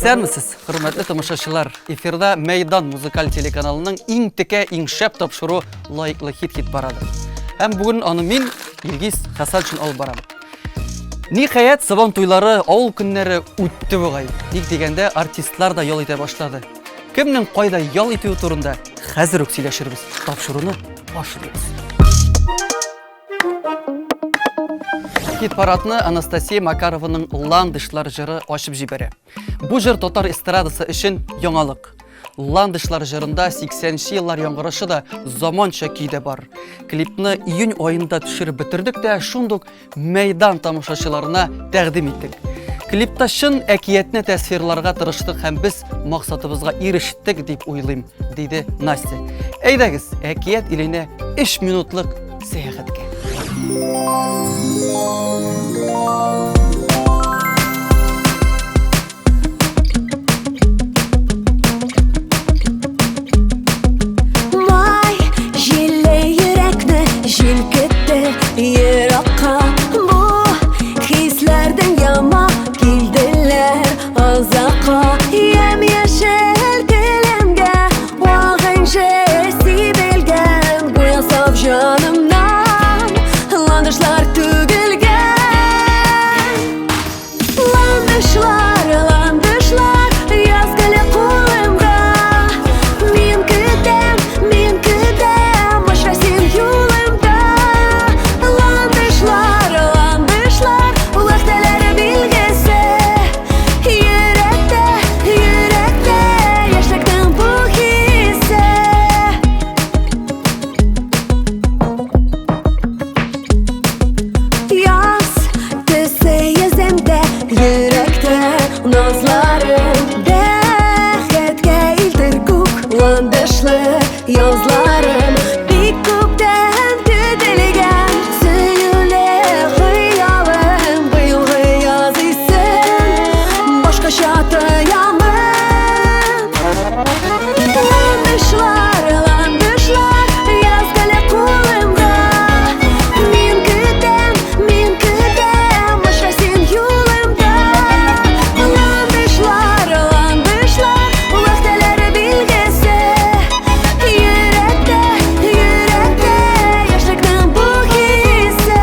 Исәнмесез, хөрмәтле тамашачылар. Эфирда Мәйдан музыкаль телеканалының иң текә, иң шәп тапшыру лайыклы хит барады. Һәм бүген аны мин, Илгиз Хәсәншин алып барам. Ниһаять, сабан туйлары, авыл көннәре үтте бугай. Ник дигәндә, артистлар да ял итә башлады. Кемнең кайда ял итүе турында хәзер үк сөйләшербез. Тапшыруны башлыйбыз. Хит-парадны Анастасия Макарованың «Ландышлар» жыры ачып җибәрә. Бу җыр татар эстрадасы өчен яңалык. «Ландышлар» жырында 80-нче еллар яңгырышы да заманча көйдә бар. Клипны июнь айында төшереп бетердек тә шундук Мәйдан тамашачыларына тәкъдим иттек. Клипта шын әкиятне тәсвирларга тырыштык һәм без максатыбызга ирештек дип уйлыйм, диде Настя. Әйдәгез, әкият иленә 3 минутлык сәяхәткә. Vay, jille yürekne jilkette yırakka. Bu hislerden yama kildiler azaka. Yem-yeşil dilimge vağınca sibelgen. Bu yasaf canımdan landışlar tügülgen. Landışlar, landışlar yazgılı kulımda. Min küdem başlasın yolumda. Landışlar, landışlar vakteleri bilgisi. Yürekte, yürekte yaşlıktan bu hisse. Yaz tüse yüzümde yürekte nazlarım. Dehketke ildir kuklandışlı yazlarım. Bir kupten tüdülgen söyle hıyalım. Bıyılgı yaz isim başka şatıyamın. Landışlar, landışlar yazgılı kulımda. Min küdem başlasın yolumda. Landışlar, landışlar vakteleri bilgisi. Yürekte, yürekte yaşlıktan bu hisse.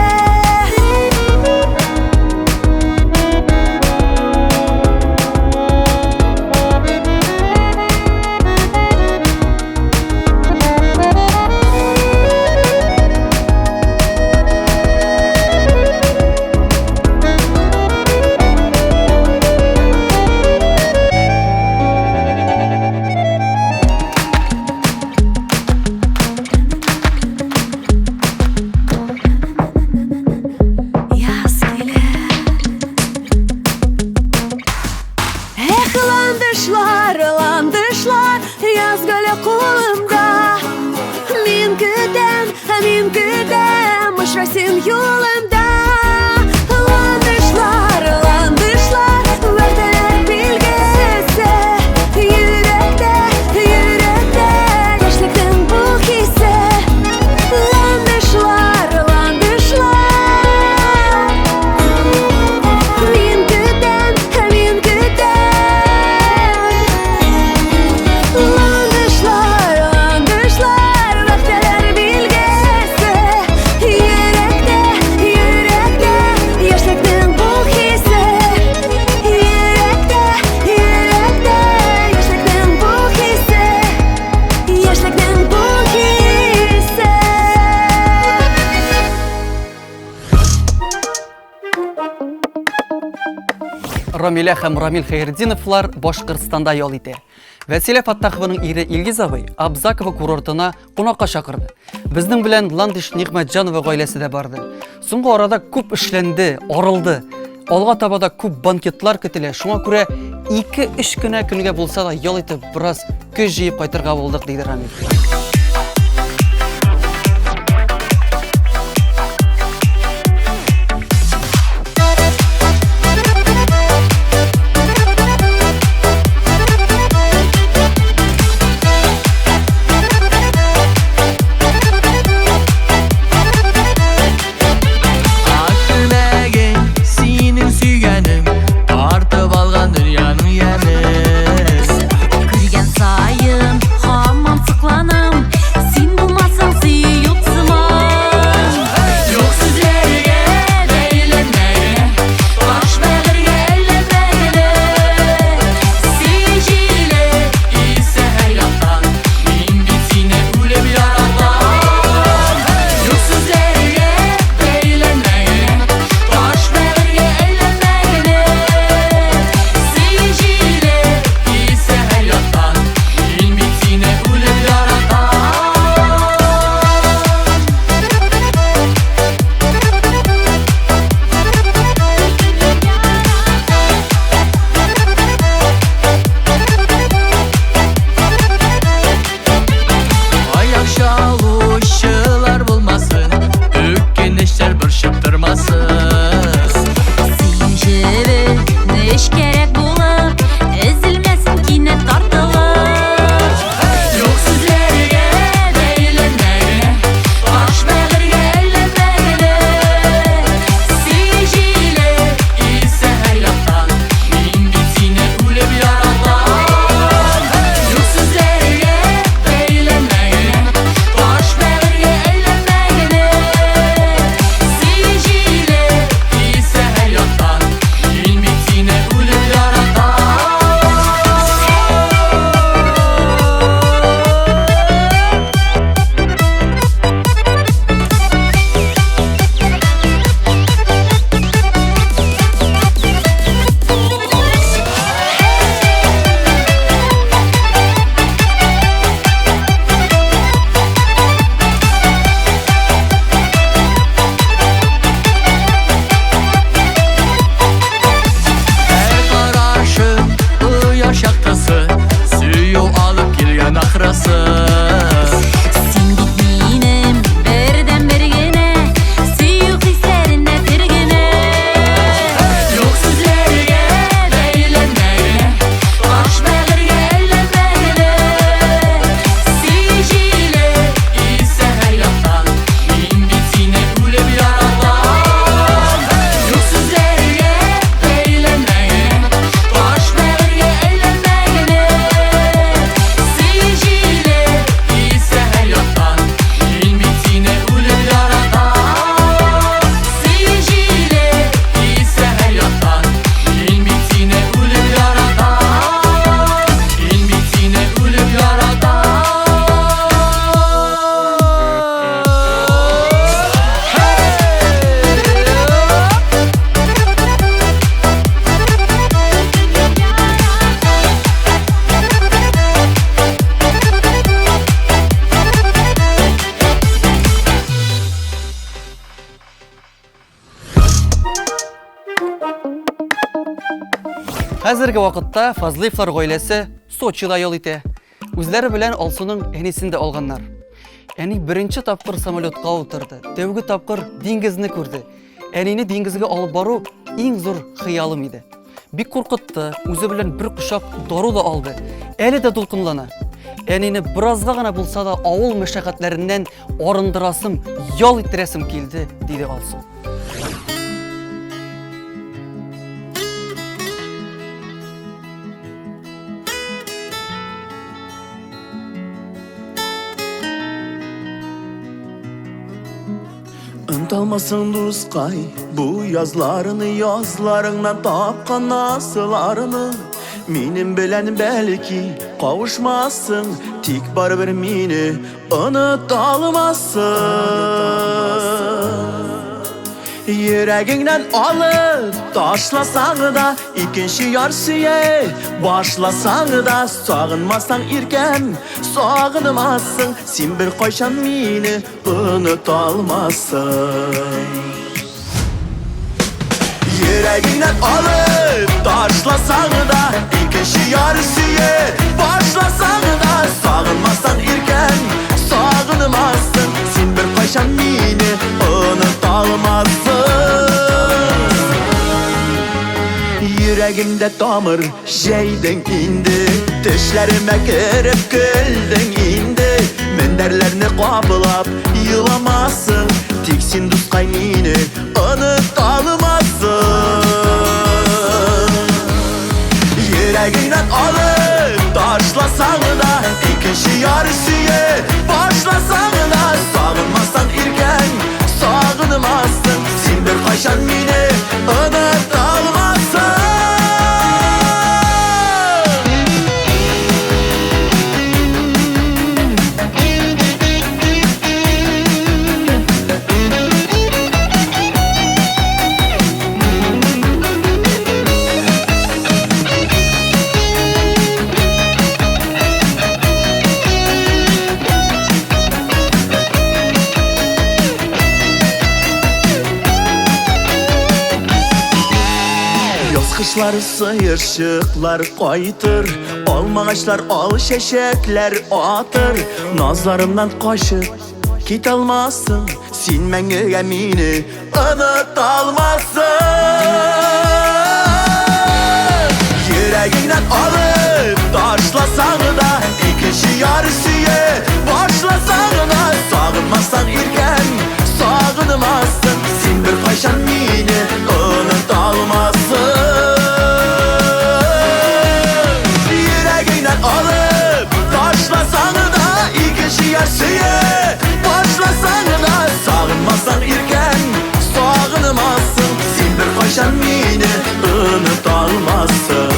Yaz gelir. Landışlar, landışlar yazgılı kulımda. Min küdem başlasın yolumda. Landışlar, landışlar vakteler bilgisi. Yürekte, yürekte yaşlıktan bu hisse. Landışlar, landışlar min küdem landışlar, landışlar vakteler bilgisi. Yürekte, yürekte yaşlıktan bu hisse. Yürekte, yürekte yaşlıktan bu hisse. Yaşlıktan bu hisse. Рамиля һәм Рамил Хәйретдиновлар Башкортстанда ял итә. Вәсилә Фаттахованың ире Илгиз абый Абзакова курортына кунакка чакырды. Безнең белән Ландыш Нигъмәтҗанова гаиләсе дә барды. Соңгы арада күп эшләнде, арылды. Алга таба да күп банкетлар көтелә. Шуңа күрә 2-3 көнгә булса да ял итеп бераз көч җыеп кайтырга булдык, диде Рамил. Aklıma gel, senin sügenim, artıp algan dünyanın yemi. Hazırki vaqtda Fazlıyevlar gailesi Sochida yol ite. Özleri bilen Alsu'nun enisinde olganlar. Eni birinci tapkır samolyotga oturdu. Devgi tapkır dengizni ko'rdi. Enini dengizge alıp baru eng zor xiyalım idi. Bir korkuttu, özü bilen bir kuşak doru da aldı. Eli de dolkunlana. Enini birazga gana bulsa da avul meşakkatlerinden orundurasım, yol ittiresim keldi, dedi Alsu. Unutmasın Duzkay bu yazlarından tapkan nasılarını. Menim bilen belki kavuşmazsın, tik baribir meni unutalmazsın. Yüreğinden alıp taşlasan da ikinci yarsiye başlasan da sağınmasan irken sağınmazsın. Sen bir koyşan meni unutalmazsın. Yüreğinden alıp taşlasan da ikinci yarsiye başlasan da sağınmasan irken sağınmazsın. Sen bir koyşan meni unutalmazsın. Yüreğimde tamır şeyden indi, düşlerime girip güldün indi. Minderlerini kaplap yılamazsın, tiksin Duzkay meni unutalmazsın. Yüreğinden alıp taşlasan da ikinci yarısıya başlasan da sağınmazsan irken sağınmazsın. Sen bir koyşan meni unutalmazsın. Kışlar sıyırşıklar koytur, olmağaçlar ol şeşekler atır. Nazlarımdan kaçıp git almazsın, sen menge meni unutalmazsın. Yüreğinden alıp taşlasan da ikinci yarısıya başlasan da sağınmazsan irken sağınmazsın. Sen bir koyşan meni unutalmazsın. Alıp taşlasan da ikinci yarısıya başlasan da sağınmazsan irken sağınmazsın. Sen bir koyşan meni unutalmazsın.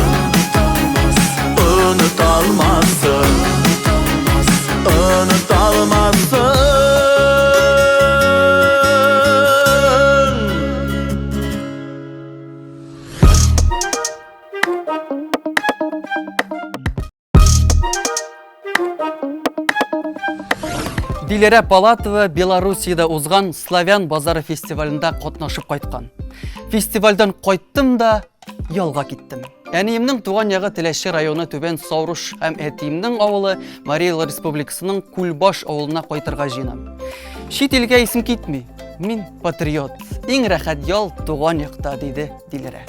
Unutalmazsın. Unutalmazsın. Dilere Balatова Белоруссияда узган Славян базары фестивалында катнашып кайткан. Фестивальдан кайттым да ялга киттем. Әниемнең туган ягы Теләши районы Түбән Сауруш һәм әтиемнең авылы Мария Ил Республикасының Күлбаш авылына кайтырга җыенам. Чит илгә исем китми. Мин патриот. Иң рәхәт ял туган якта, диде Диләрә.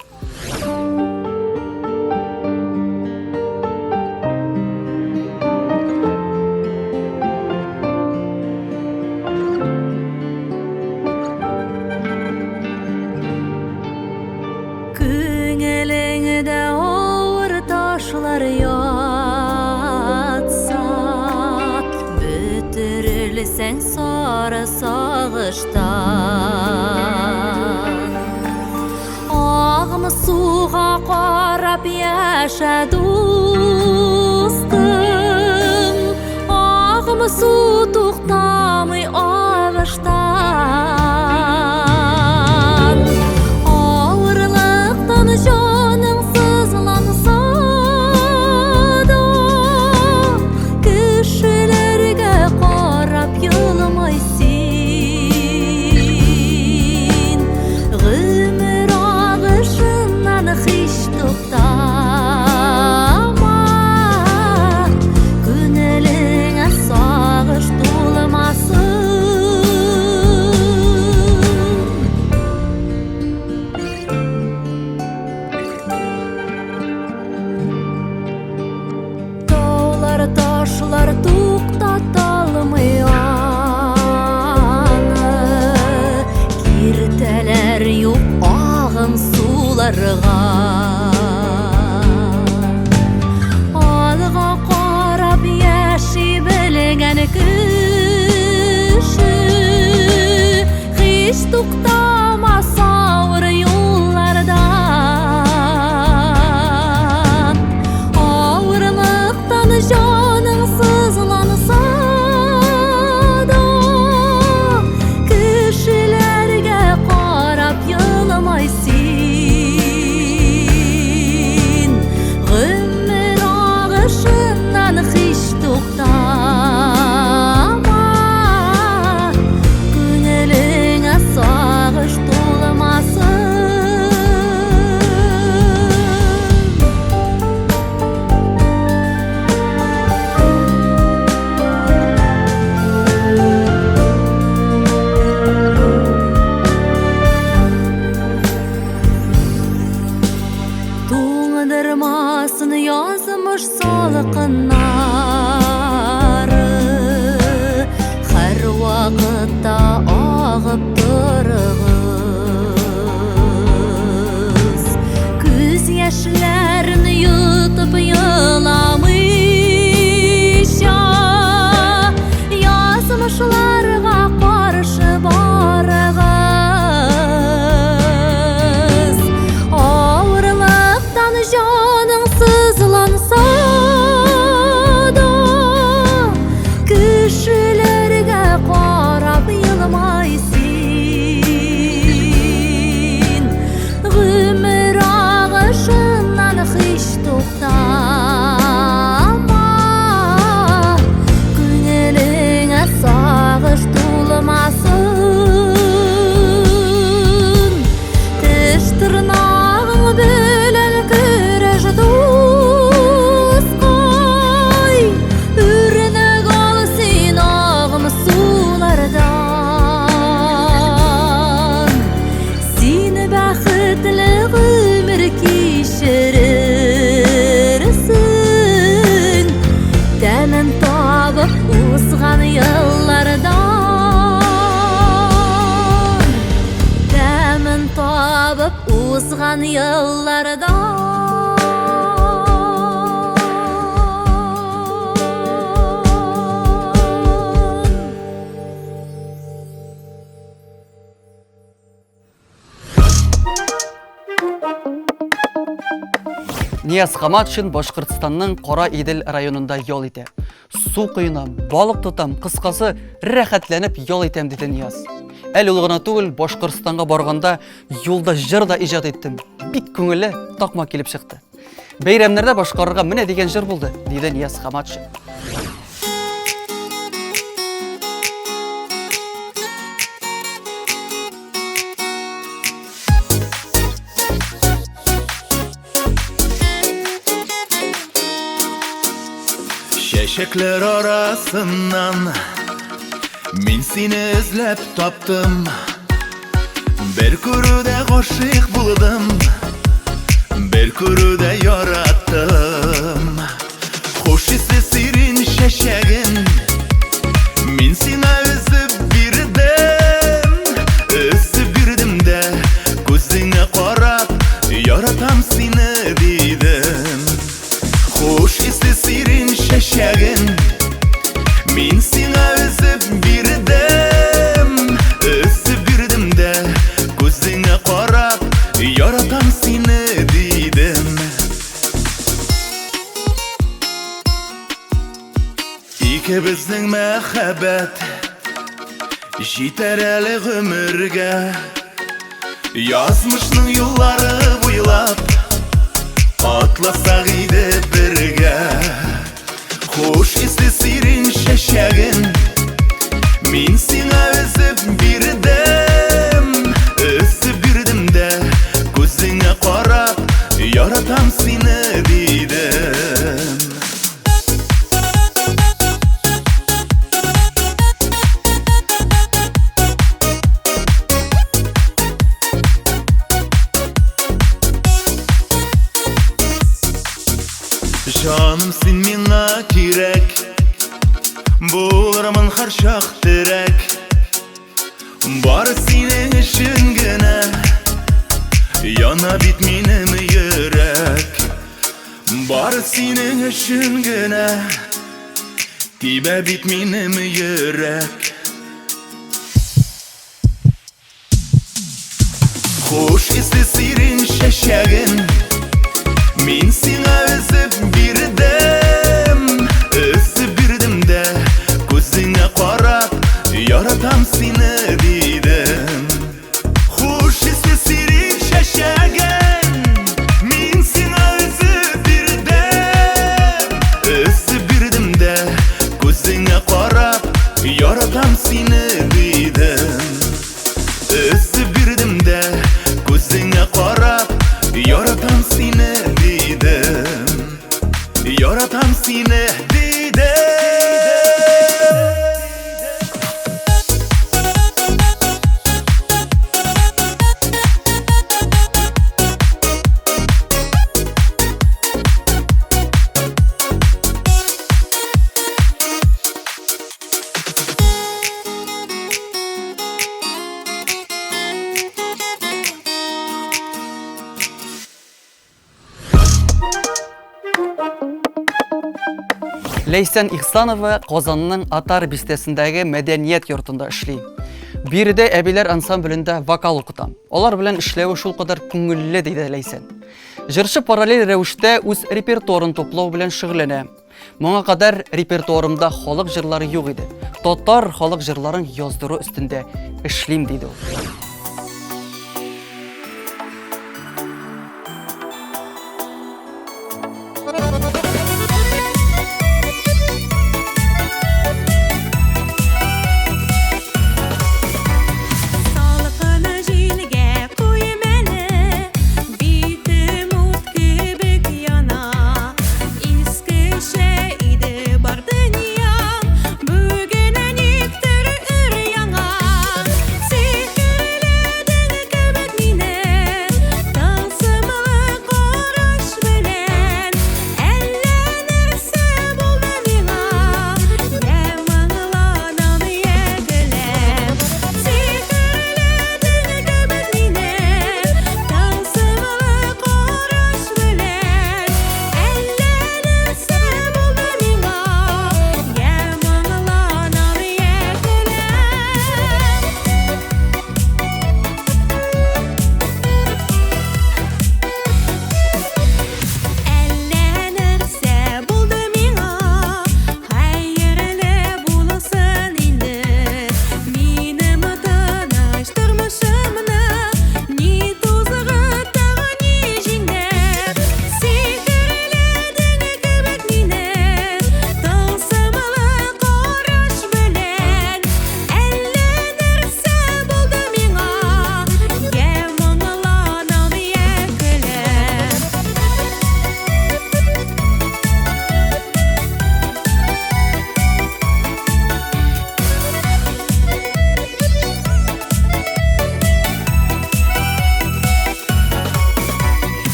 Sen sarı sağıştan Ağımı suğa qarab yaşa dostum Ağımı su tuğtamı ağıştan Ağırlıqdan canım sızlansa da Kişilerge qarab yılmaysin Gümür ağışından hiç tuğtan Yer yok ağım sularga Alga qarab yaşı bilgen kişi Hiç tuqtamaz savr yollardan Ağırlıqtan canın sızlansa da Kişilerge qarab yılmaysin Gümür ağışından hiç tuqtama Günelingə sağış dolmasın Tuğdırmasın yazmış salqınları Her vaqtda ağıp durğuz Küz yaşlarını yutup yılamışa Yazmışlarga qarşı barğız Ağırlıqdan canın sızlansa da Kişilerge qarab yılmaysin Gümür ağışından hiç tuqtama Günelingə sağış dolmasın Tiş tırnağın bilen küreş dostqay Ürüne qalsın ağım sulardan Seni bəxtli ömür kişirirsin Dəmin tabıp uzğan yıllardan Dəmin tabıp uzğan yıllardan Niyaz Хаматшин Башкортстанның Кара Идел районында yol ите. Су куенам, балык тотам, кыскасы рәхәтләнеп yol итәм диде Нияз. Әле ул гына түгел, Башкортстанга барганда юлда җыр да иҗат иттем. Бик күңелле, такма килеп чыкты. Бәйрәмнәрдә башкарырга менә дигән җыр булды, диде Нияз Хаматшин. Çiçekler arasından Min seni izlep taptım Bir kuruda koşuk buldum Bir kuruda yarattım Hoş ise sirin şeşegin Min seni üzüp birdim de Gözüne qarab yaratam seni dedim Hoş ise sirin şeşegin Min seni üzüp birdim de Gözüne qarab yaratam seni dedim İkimizning muhabbet Jeter әле ömürge Yazmışның yolları boylap Atlasak idi birge Hoş ise sirin şeşegin Min seni üzüp birdim de Gözüne qarab yaratam seni dedim Canım sen mina kirek Bularımın her şak direk Bari senin için gene Yana bitminim yürek. Bari senin için gene Tibe bitminim yürek. Hoş isi sirin şeşegin Min sina özüp birdim Özüp birdim de Gözüne qarab Yaratam seni dedim. Hoş isi sirin şeşegin Min sina özüp birdim Özüp birdim de Gözüne qarab Yaratam seni dedim. Özüp birdim de Gözüne qarab Yaratam seni dedim. Yaratam seni dedim. Leysen İhsanova Qozanның Atar bistesindagi medeniyet yurtunda işli. Biride Ebiler ansamblinde vokal okutam. Olar bilen işlevi şul kadar күңелле deydi Leysen. Jırşı paralel rewişte üz repertuarın toplaw bilen şıgıllana. Моңа kadar repertuarımda halk jırları yok idi. Tatar halk jırların yazdırı üstünde işlim deydi o.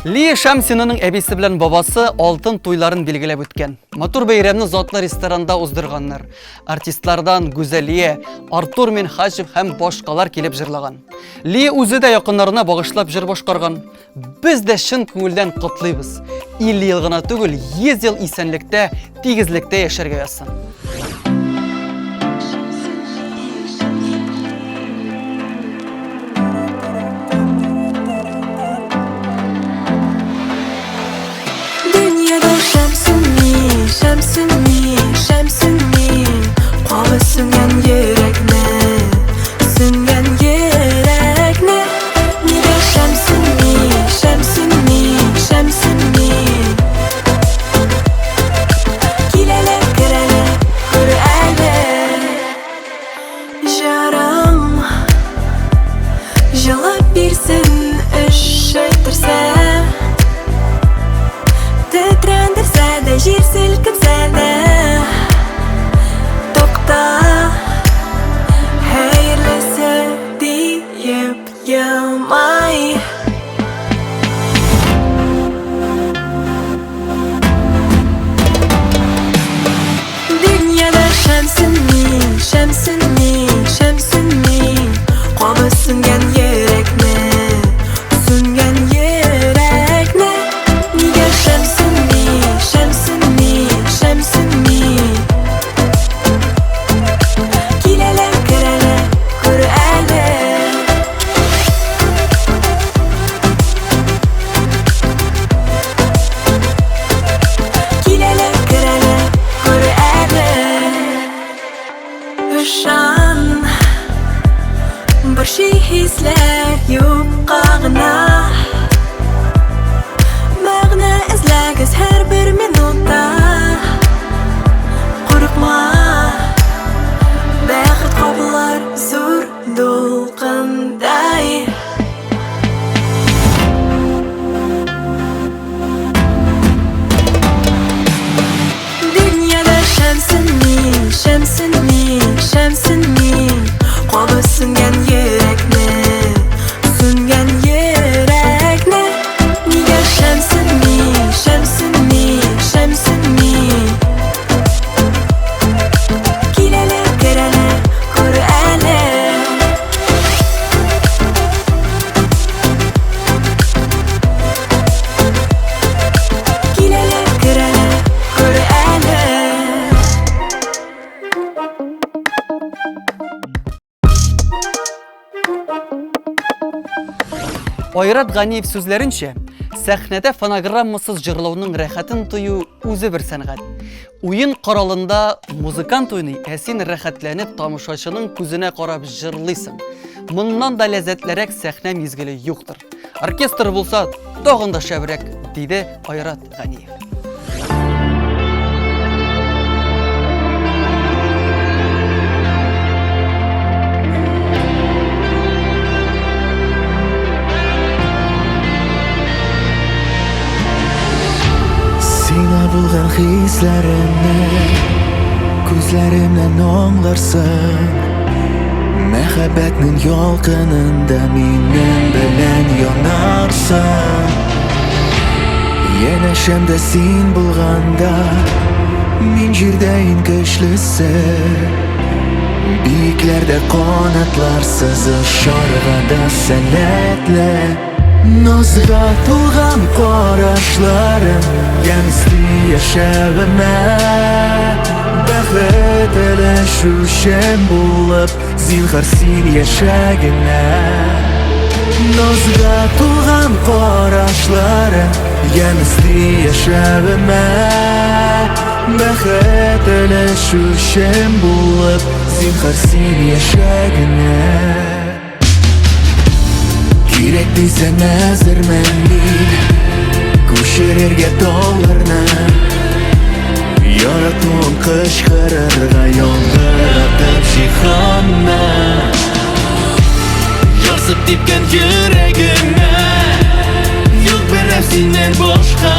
Ли Шамсинаның әбисе белән бабасы алтын туйларын билгеләп үткән. Матур бәйрәмне затлы ресторанында уздырганнар. Артистлардан Гүзәлия, Артур Минхажев һәм башкалар килеп җырлаган. Ли үзе дә якыннарына багышлап җыр башкарган. Без дә чын күңелдән котлыйбыз. 50 ел гына түгел, 100 ел исәнлектә, тигезлектә яшәргә язсын. Şemsinni, qalı süngen yürekne, Nige şemsinni, Kilele kirele, Kur'an'e, Jaram, Jalap birsin, üşütürse, Titrendirse de, jir silkitse de, hayırlısı deyip yılmay. Dünyada şemsinni, Qalı süngen yürekne, Nige şemsinni, Kilele kirele, Kur'an'e, Kilele kirele, Kur'an'e, Üşan, bir şey hisler yuqqağına, Mağna izləgiz her bir minutda, Qorqma, Bəxit qoplar zor dolqanday. Dünyada şemsinni, Qalı süngen yürekne, Nige şemsinni, Kilele kirele, Kur'an'e, Kilele kirele, Kur'an'e. Айрат Ганиев сүзләренчә, сәхнәдә фонограммасыз җырлауның рәхәтен тою үзе бер сәнгать. Уен коралында музыкант уйный, ә син рәхәтләнеп тамашачының күзенә карап җырлыйсың. Моннан да ләззәтлерәк сәхнә мизгеле юктыр. Оркестр булса, тагын да шәбрәк, диде Айрат Ганиев. Sina bulgan hislerimni Ko'zlarimdan anglarsın Mehabbatning yolqinida mening bilan yonarsın Yanashimda sen bo'lganda men jirdayin kuchlisi Biyiklarda qanotlar sızır Şarg'ada san'atli Nozga to'lgan qarashlarim Yansdi yashag'imni Baxit ilashuvchim bo'lib Zinhar sen yashagina Nozga to'lgan qarashlarim Yansdi yashag'imni Baxit ilashuvchim bo'lib Zinhar sen yashagina Kerak deysan nazarman men Ko'chirerga tog'larni Yaraton qishqirarga yondiratib shihonni Yosib tepgan yuragimni Yo'q bir sendan boshqa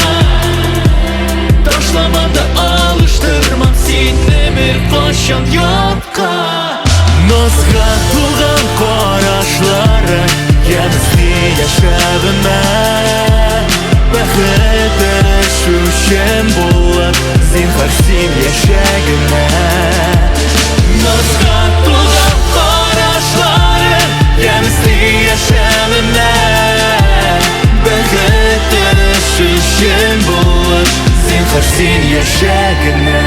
Tashlamada alıştırma seni bir qachon yodqa Nozga to'lgan qarashlari Yansdi yashag'imni Сен яшәгенә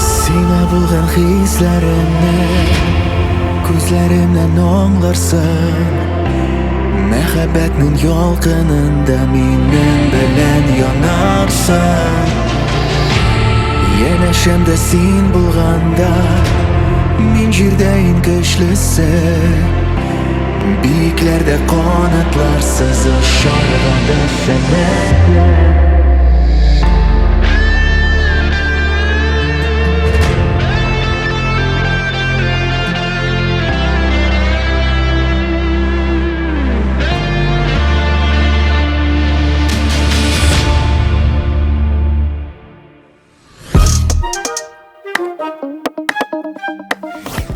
Сиңа булган хисләремне Күзләремнән аңларсың Мәхәббәтнең ялкынында минем белән янарсың Янәшәмдә син булганда Мин җирдә иң көчлесе Биекләрдә канатларсыз очарганда сәнәкләр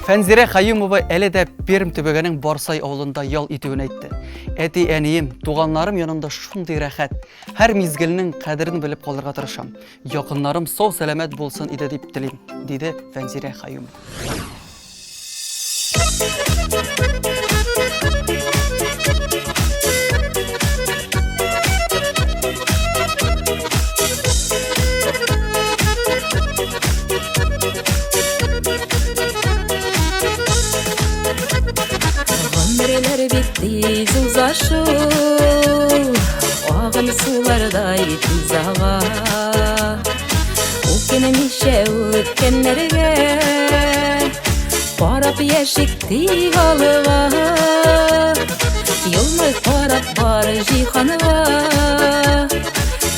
Фәнзирә Хаюмова әле дә Пермь төбәгенең Барсай авылында ял итүен әйтте. Әти, әнием, туганнарым янында шундый рәхәт. Һәр мизгелнең кадерен белеп калырга тырышам. Якыннарым сау сәламәт булсын иде дип телим, диде Фәнзирә Хаюмова. Гомерләр бик тиз узашу, агым сулардай тиз ага. Үкенмичә үткәннәргә, карап яшик тигалыга. Елмай карап бар җиһанга,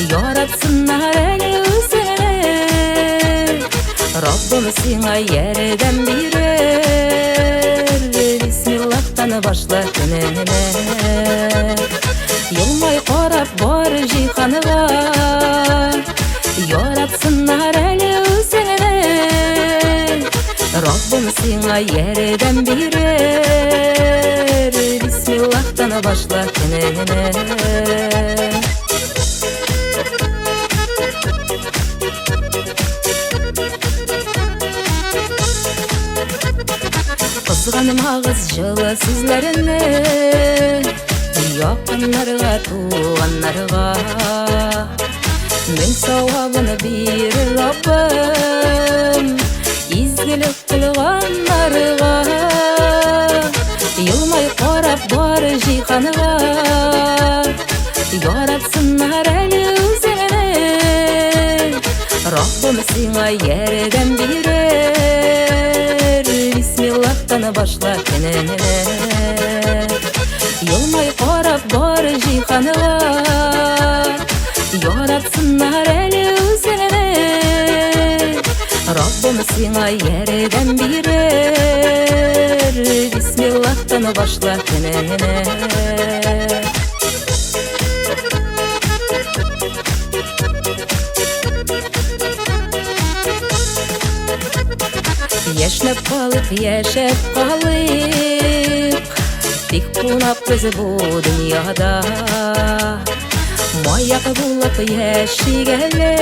яратсыннар әле үзеңне. Раббым сиңа ярдәм бирер, бисмиллахтан башла көнеңне. Елмай карап бар җиһанга, яратсыннар әле үзеңне. Раббым сиңа ярдәм бирер, бисмиллахтан башла көнеңне. Кызганым агыз жылы сүзләренне, якыннарга, туганнарга. Мен савабын бирер Раббым, изгелек кылганнарга. Елмай карап бар җиһанга, яратсыннар әле үзеңне. Раббым сиңа ярдәм бирер, бисмиллахтан башла көнеңне. Елмай карап бар җиһанга, яратсыннар әле үзеңне. Раббым сиңа ярдәм бирер, бисмиллахтан башла көнеңне. Яшнәп калык, яшәп калык, тик кунап без бу дөньяда. Маяк булып яшигәле,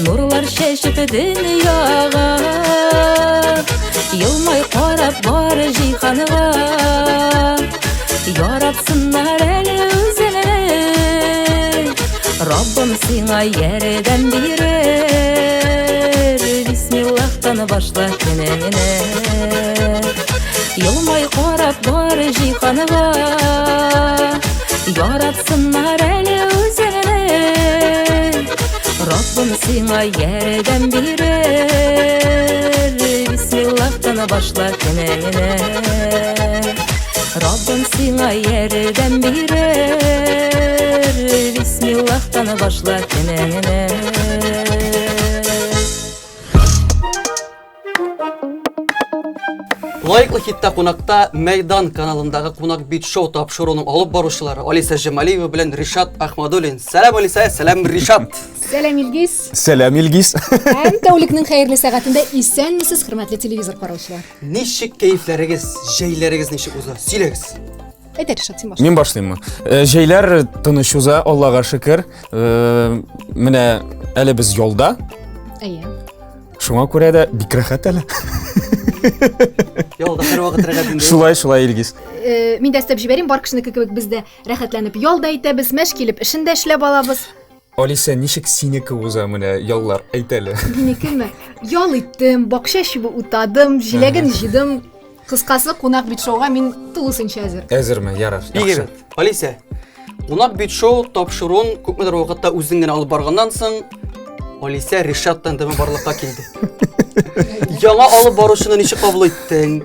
нурлар чәчеп дөньяга. Елмай карап бар җиһанга, яратсыннар әле үзеңне. Раббым сиңа ярдәм бирер, бисмиллахтан башла көнеңне. Елмай карап бар җиһанга, яратсыннар әле үзеңне. Раббым сиңа ярдәм бирер, бисмиллахтан башла көнеңне. Раббым сиңа ярдәм бирер, бисмиллахтан башла көнеңне. Лайыклы хитта кунакта Мәйдан каналындагы кунак бит шоу тапшыруның алып баручылары Алиса Җамалиева белән Ришат Ахмадуллин. Сәлам Алиса, сәлам Ришат. Сәлам Илгиз. Сәлам Илгиз. Һәм тәүлекнең хәерле сәгатендә исәнмесез, хөрмәтле телевизор караучылар. Ничек кәефләрегез, җәйләрегез ничек уза? Сөйләгез. Әйтер Ришат, син башла. Мин башлыйммы? Җәйләр тыныч уза, Аллага шөкер. Менә әле без ялда. Әйе. Шуңа күрә дә бик рәхәт әле. Yolda her vaqt rəğət indi. Шулай Илгиз. Мин дә истәп җибәрим, бар кешенеке кебек без дә рәхәтләнеп ялда итәбез, мәш килеп эшендә эшләп алабыз. Алиса ничек синеке уза менә яллар әйт әле. Минекеме? Ял иттем, бакча чибе утадым, җиләген җыйдым. Кыскасы, кунак бит шоуга мин тулысынча әзер. Әзерме, ярар. Бигә. Алиса, кунак бит шоу тапшыруын күпмедер вакытта үзең генә алып барганнан соң Алиса Ришаттан да барлыкка килде. Яңа алып барышны ничек кабул иттең?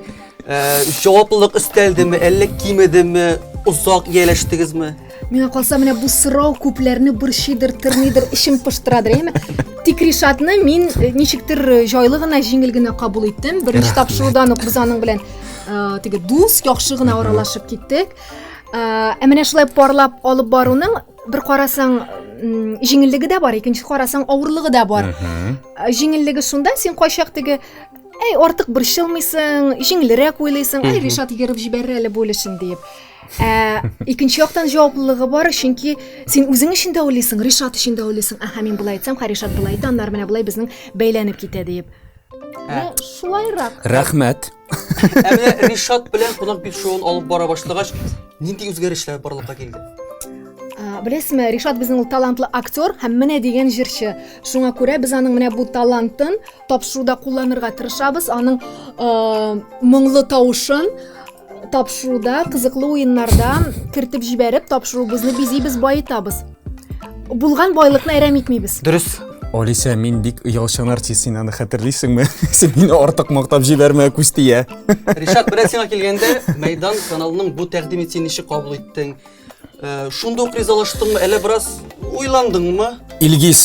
Җаваплылык өстәлдеме, әллә кимедеме, узак ияләштегезме? Миңа калса менә бу сорау күпләрне борчыйдыр, тырныйдыр, ишем пыштырадыр, әйме? Тик Ришатны мин ничектер җайлы гына, җиңел генә кабул иттем. Беренче тапшырудан ук без аның белән теге дус, яхшы гына аралашып киттек. Ә менә шулай парлап алып баруның бер карасаң җиңеллеге дә бар, икенче карасаң авырлыгы да бар. Җиңеллеге шунда, син кайчак теге артык борчылмыйсың, җиңелрәк уйлыйсың, Ришат йөреп җибәрер әле бу эшен дип. Икенче яктан җаваплылыгы бар, чөнки син үзең өчен дә уйлыйсың, Ришат өчен дә уйлыйсың. Мин булай әйтсәм, Ришат булай әйтә, аннары менә булай безнең бәйләнеп китә дип. Шулайрак. Рәхмәт. Менә Ришат белән кунак бит шоуын алып бара башлагач, нинди үзгәрешләр барлыкка килде? Беләсезме, Ришат безнең ул талантлы актер һәм менә дигән җырчы. Шуңа күрә без аның менә бу талантын тапшыруда кулланырга тырышабыз. Аның моңлы тавышын тапшыруда, кызыклы уеннарда кертеп җибәреп, тапшыруыбызны бизибез, баетабыз. Булган байлыкны әрәм итмибез. Дөрес. Алиса, мин бик оялчан артист, син аны хәтерлисеңме? Син мине артык мактап җибәрмә, күстия. Ришат, белән сиңа килгәндә, Мәйдан каналының бу тәкъдим итсен ничек кабул иттең? Шунда ук ризалаштыңмы, әллә бераз уйландыңмы? Илгиз,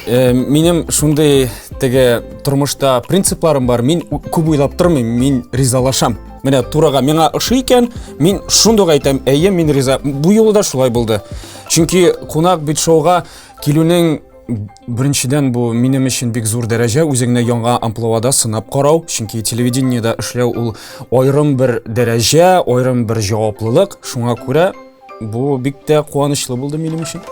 минем шундый теге тормышта принципларым бар. Мин күп уйлап тормыйм, мин ризалашам. Менә турага миңа ошый икән, мин шундый әйтәм, әйе, мин риза. Бу юлы да шулай булды. Чөнки кунак бит шоуга килүнең беренчедән бу минем өчен бик зур дәрәҗә, үзеңне яңа амплуада сынап карау, чөнки телевидениедә эшләү ул аерым бер дәрәҗә, аерым бер җаваплылык. Шуңа күрә бу бик тә куанычлы булды минем өчен.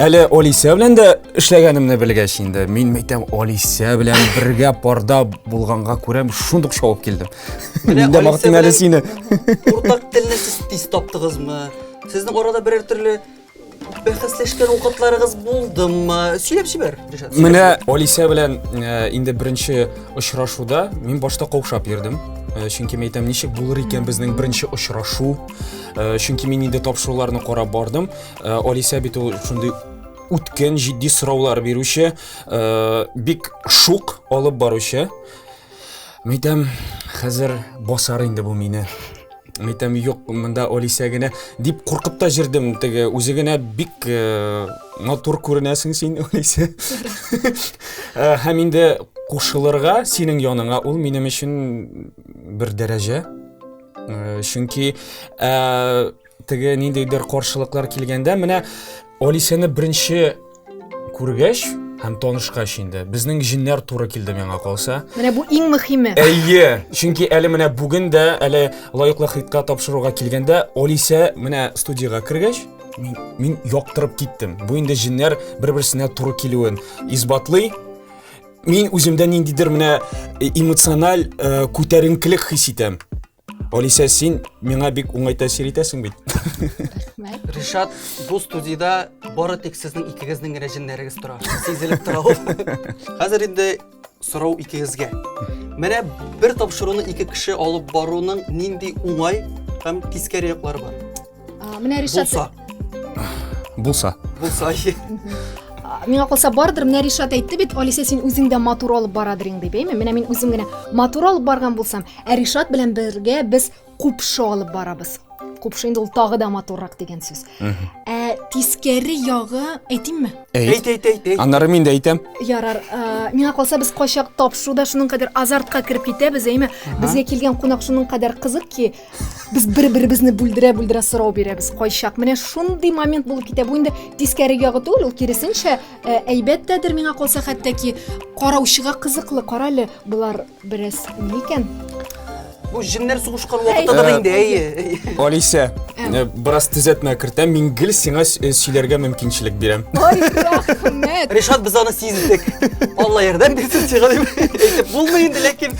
Әле Алиса белән дә эшләгәнемне белгәч инде, мин әйтәм, Алиса белән бергә парда булганга күрә шундук шауып килдем. Мин дә мактыйм әле сине. Уртак телне сез тиз таптыгызмы? Сезнең арада берәр төрле бәхәсләшкән вакытларыгыз булдымы? Сөйләп җибәр, Ришат. Менә Алиса белән инде беренче очрашуда мин башта каушап йөрдем. Чөнки әйтәм, ничек булыр икән безнең беренче очрашу. Чөнки мин инде тапшыруларны карап бардым. Алиса бит ул шундый үткән җитди сораулар бирүче, бик шук алып баручы. Әйтәм, хәзер басар инде бу мине. Әйтәм, юк, монда Алиса генә дип куркып та җирдем. Теге үзе генә бик матур күренәсең син, Алиса. Һәм инде кушылырга синең яныңа ул минем өчен бер дәрәҗә. Чөнки теге ниндидер каршылыклар килгәндә, менә Алисаны беренче күргәч һәм танышкач инде безнең җиннәр туры килде миңа калса. Менә бу иң мөһиме. Әйе, чөнки әле менә бүген дә, әле лаеклы хитка тапшыруга килгәндә, Алиса менә студиягә кергәч, мин яктырып киттем. Бу инде җиннәр бер-берсенә туры килүен исбатлый. Мин үземдә ниндидер менә эмоциональ күтәренкелек хис итәм. Алиса, син миңа бик уңай тәэсир итәсең бит. Ришат, бу студияда бары тик сезнең икегезнең генә җиннәрегез тора. Сизелеп тора ул. Хәзер инде сорау икегезгә. Менә бер тапшыруны ике кеше алып баруның нинди уңай һәм тискәре яклары бар? Менә Ришат Булса. Миңа калса бардыр, менә Ришат әйтте бит, Алиса, син үзең дә матур алып барадыр инде, әйме? Менә мин үзем генә матур алып барган булсам, Ришат белән бергә без купшы алып барабыз. Купшы инде ул тагы да матуррак дигән сүз. Тискәре ягы әйтимме? Әйт. Аннары мин дә әйтәм. Ярар, миңа калса без кайчак тапшыруда шуның кадәр азартка кирип китәбез, әйме? Безгә килгән кунак шуның кадәр кызык ки, без бер-беребезне бүлдерә сорау бирәбез. Кайчак менә шундый момент булып китә. Бу инде тискәре ягы түгел, ул киресенчә әйбәттәдер миңа калса, хәтта ки караучыга кызыклы. Карале, булар бераз ни икән? Bu jinler suğuşkan vaqtıdır indi. Алиса, biraz düzeltme kırtam. Min gil sana söylerge mümkünçilik berem. Ой, рахмет. Ришат biz onu sizdik. Allah yerden birsin çığa deyip eytip bulmayın lekin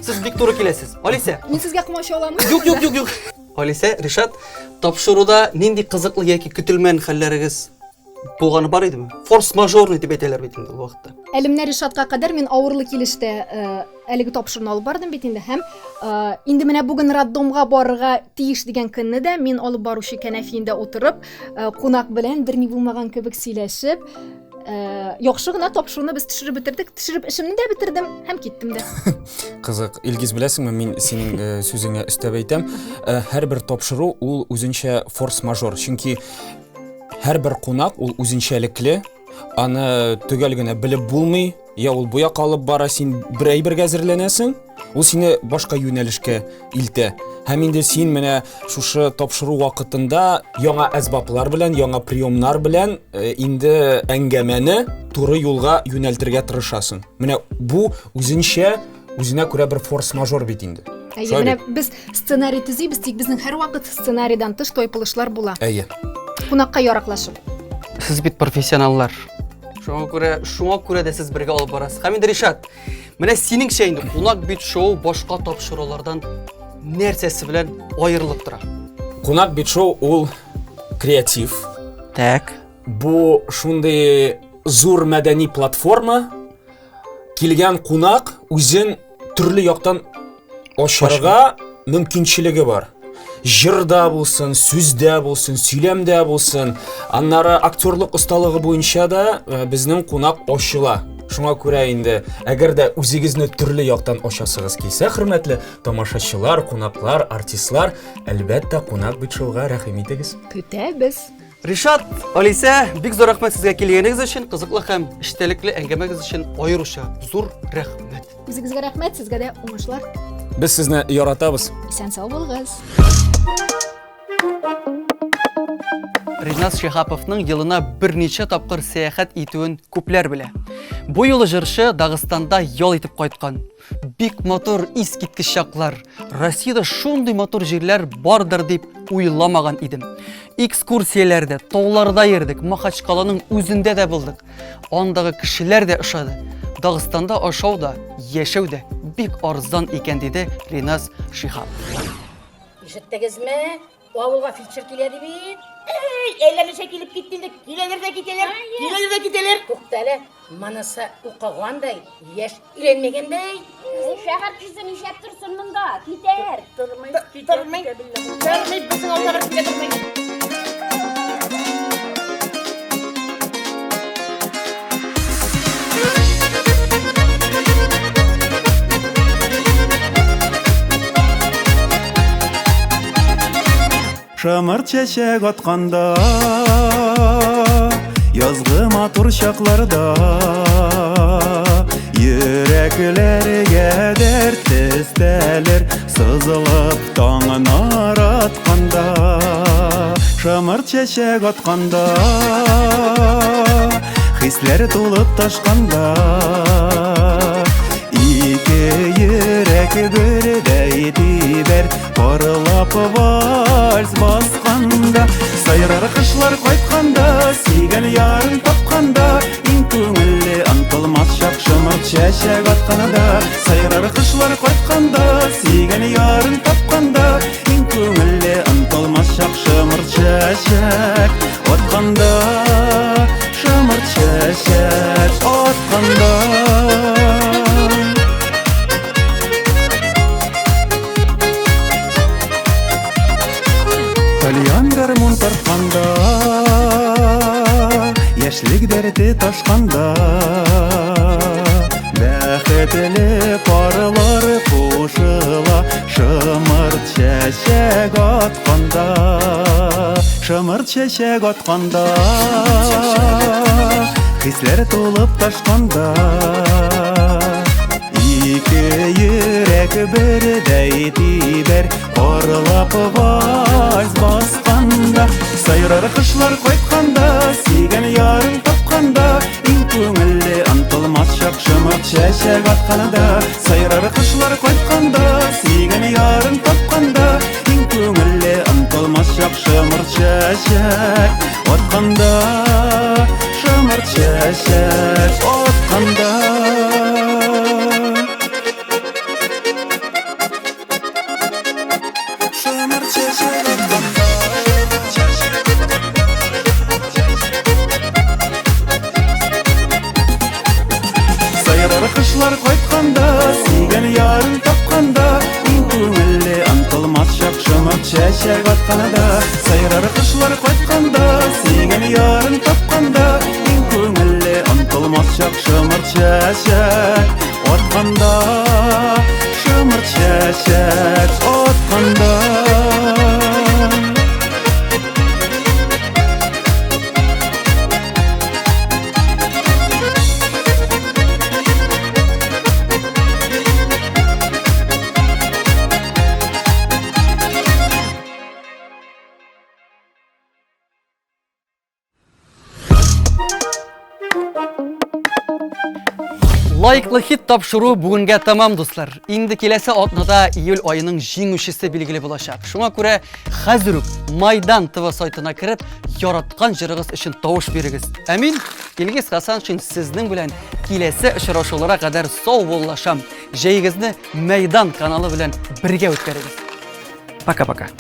siz bik doğru kelesiz. Alisa. Мен сізге қымаша аламын? Yok. Alisa, Rişat, topşuruda nindi kızıklı yeki kütülmen halleriniz болғаны бар еді ме? Форс-мажорный деп айталар бит инде ул вакытта. Әлемнәр Ришатка кадәр мин авырлы килештә әлеге тапшырны алып бардым бит инде һәм инде менә бүген роддомга барырга тиеш дигән көнне дә мин алып баручы кәнәфиендә утырып кунак белән берни булмаган кебек сөйләшеп яхшы гына тапшыруны без төшереп бетердек. Төшереп эшемне дә бетердем һәм киттем дә. Кызык, Илгиз беләсеңме, мин синең сүзеңә өстәп әйтәм, һәрбер тапшыру ул үзенчә форс-мажор. Чөнки һәрбер кунак ул үзенчәлекле, аны төгәл генә белеп булмый, я ул буя калып бара, син бер әйбергә әзерләнәсең, ул сине башка юнәлешкә илтә. Һәм инде син менә шушы тапшыру вакытында яңа әсбаплар белән, яңа приемнар белән инде әңгәмәне туры юлга юнәлтергә тырышасың. Менә бу үзенчә, үзенә күрә бер форс-мажор бит инде. Менә без сценарий төзибез, тик безнең һәр вакыт сценарийдан тыш тойпылышлар була. Әйе. Кунакка яраклашып. Siz bit professionallar. Шуңа күрә дә сез бергә алып барасыз. Һәм инде Ришат, менә синең шәйнде кунак бит шоу башка тапшырулардан нәрсәсе белән аерылып тора. Кунак бит шоу ул креатив. Так. Бу шундый зур мәдәни платформа. Килгән кунак үзен төрле яктан ачарга мөмкинчелеге бар. Жырда булсын, сүздә булсын, сөйләмдә булсын, аннары актерлык осталыгы буенча да безнең кунак ачыла. Шуңа күрә инде, әгәр дә үзегезне төрле яктан ачасыгыз килсә, хөрмәтле тамашачылар, кунаклар, артистлар, әлбәттә кунак бит шоуга рәхим итегез. Көтәбез. Ришат, Алиса, бик зур рәхмәт сезгә килгәнегез өчен, кызыклы һәм эчтәлекле әңгәмәгез өчен аеруча зур рәхмәт. Үзегезгә рәхмәт, сезгә дә уңышлар. Без сезне яратабыз. Исән сау булыгыз. Ринас Шихаповның елына берничә тапкыр сәяхәт итүен күпләр белә. Бу юлы җырчы Дагыстанда ял итеп кайткан. Бик матур искиткеч чаклар, Россиядә шундый матур җирләр бардыр дип уйламаган идем. Экскурсияләрдә, тауларда йөрдек, Махачкаланың үзендә дә булдык. Андагы кешеләр дә ошады. Дагыстанда ашау да, яшәү дә бик арзан икән диде Ринас Шихапов. Ишеттегезме? Авылга фельдшер киләде бит. Әйләнешә килеп киттеләр. Киләләр дә китәләр. Туктале, манысы укыгандай, яшь өйрәнмәгәндәй. Шәһәр кешесе нишләп торсын монда? Китәр. Тормый. Безнең авылга бер китә. Шамыр чәчәк атканда, язгы матур чакларда, йөрәкләргә дәрт өстәлер, сызылып таңнар атканда. Шамыр чәчәк атканда, хисләр тулып ташканда, ике йөрәк бердәй дибәр, парылап вальс басканда, сайрар кышлар кайтканда, сөйгән ярын тапканда, иң күңелле антылмас чак шымыр чәчәк атканда. Сайрар кышлар кайтканда, сөйгән ярын тапканда, иң күңелле антылмас чак шымыр чәчәк атканда, шымыр чәчәк атканда. Гармун тартканда, яшьлек дәрте ташканда, бәхетле парлар кушыла, шымыр чәчәк атканда, шымыр чәчәк атканда, хисләр тулып ташканда, ике йөрәк бердәй дибәр, парлап вальс басканда, сайрар кышлар кайтканда, сөйгән ярын тапканда, иң күңелле антылмас чак шымыр чәчәк атқанада, сайрар қышлар қайтқанда, сүйген ярын тапқанда, ең көңілі ұмтылмас шақ шымыр чәчәк атқанда, шымыр чәчәк атқанда. Шымыр чәчәк атқанда. Сайрар қышлар қайтқанда, сүйген ярын тапқанда, ең көңілі ұмтылмас шақ шымыр чәчәк атқанада, сайрар қышлар қайтқанда, сүйген ярын тапқанда, ең көңілі ұмтылмас шақ шымыр чәчәк атқанда, шымыр чәчәк атқанда. Лайыклы хит тапшыру бүгінге тамам достар. Инде келесі атнада июль айының жеңушісі белгілі болашақ. Шуңа күрә хәзер үк Майдан ТВ сайтына кіріп, яраткан жырыгыз үшін тавыш берегез. Әмин, Илгиз Хасан үшін сезнең белән киләсе очрашуларга кадәр сау булашам. Җәйгезне Майдан каналы белән бергә үткәрегез. Пока-пока.